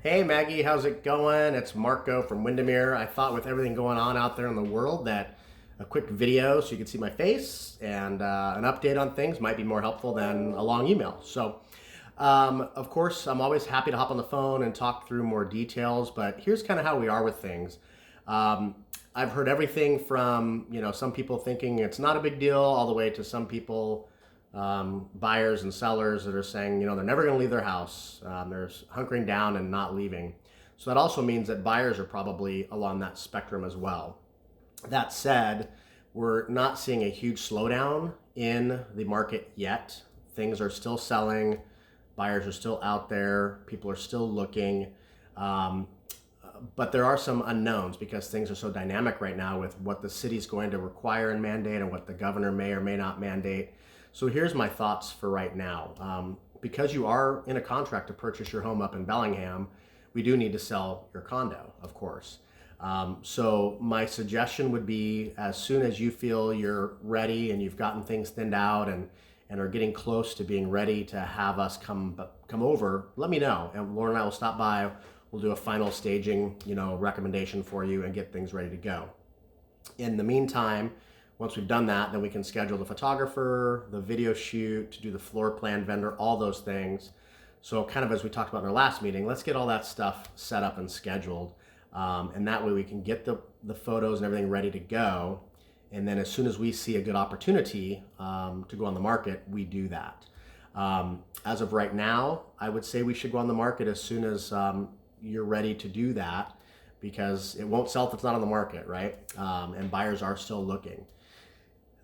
Hey Maggie, how's it going? It's Marco from Windermere. I thought with everything going on out there in the world that a quick video so you can see my face and an update on things might be more helpful than a long email. Of course, I'm always happy to hop on the phone and talk through more details, but here's kind of how we are with things. Um, I've heard everything from, some people thinking it's not a big deal all the way to some people, buyers and sellers that are saying, they're never going to leave their house. They're hunkering down and not leaving. So that also means that buyers are probably along that spectrum as well. That said, we're not seeing a huge slowdown in the market yet. Things are still selling. Buyers are still out there. People are still looking. Um, but there are some unknowns because things are so dynamic right now with what the city's going to require and mandate and what the governor may or may not mandate. So here's my thoughts for right now. Because you are in a contract to purchase your home up in Bellingham, we do need to sell your condo, of course. So my suggestion would be as soon as you feel you're ready and you've gotten things thinned out and are getting close to being ready to have us come over, let me know. And Lauren and I will stop by. We'll do a final staging, recommendation for you and get things ready to go. In the meantime, once we've done that, then we can schedule the photographer, the video shoot, to do the floor plan vendor, all those things. So kind of as we talked about in our last meeting, let's get all that stuff set up and scheduled. And that way we can get the photos and everything ready to go. And then as soon as we see a good opportunity to go on the market, we do that. As of right now, I would say we should go on the market as soon as you're ready to do that, because it won't sell if it's not on the market, right? And buyers are still looking.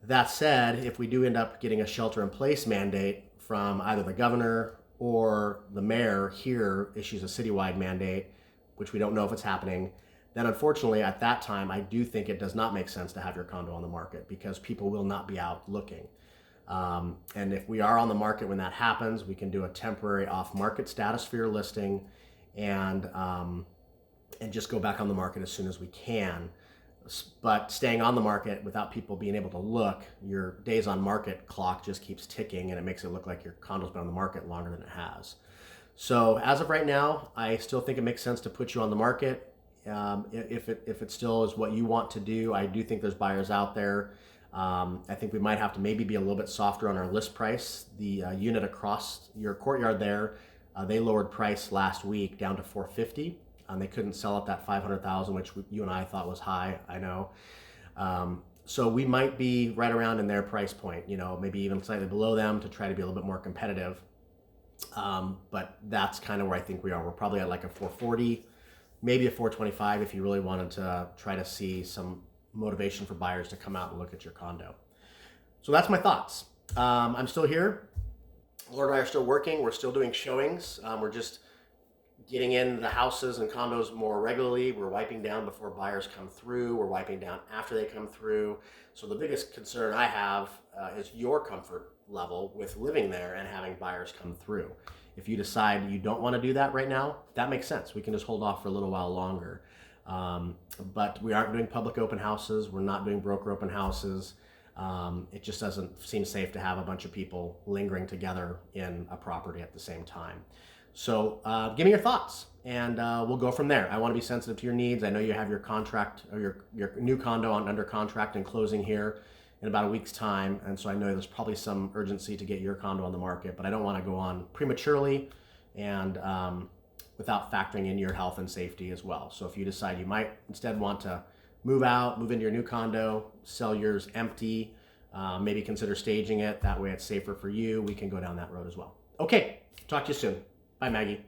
That said, if we do end up getting a shelter-in-place mandate from either the governor or the mayor here issues a citywide mandate, which we don't know if it's happening, then unfortunately at that time, I do think it does not make sense to have your condo on the market because people will not be out looking. And if we are on the market when that happens, we can do a temporary off-market status for your listing and just go back on the market as soon as we can. But staying on the market without people being able to look, your days on market clock just keeps ticking and it makes it look like your condo's been on the market longer than it has. So as of right now, I still think it makes sense to put you on the market. If it still is what you want to do, I do think there's buyers out there. I think we might have to maybe be a little bit softer on our list price. The unit across your courtyard there, they lowered price last week down to $450. They couldn't sell at that $500,000, which you and I thought was high, I know. So we might be right around in their price point, maybe even slightly below them to try to be a little bit more competitive. But that's kind of where I think we are. We're probably at like a 440, maybe a 425 if you really wanted to try to see some motivation for buyers to come out and look at your condo. So that's my thoughts. I'm still here. Lauren and I are still working. We're still doing showings. We're just getting in the houses and condos more regularly. We're wiping down before buyers come through. We're wiping down after they come through. So the biggest concern I have is your comfort level with living there and having buyers come through. If you decide you don't want to do that right now, that makes sense. We can just hold off for a little while longer. But we aren't doing public open houses. We're not doing broker open houses. It just doesn't seem safe to have a bunch of people lingering together in a property at the same time. So give me your thoughts and we'll go from there. I want to be sensitive to your needs. I know you have your contract or your new condo under contract and closing here in about a week's time. And so I know there's probably some urgency to get your condo on the market, but I don't want to go on prematurely and without factoring in your health and safety as well. So if you decide you might instead want to move into your new condo, sell yours empty, maybe consider staging it. That way it's safer for you. We can go down that road as well. Okay, talk to you soon. Bye, Maggie.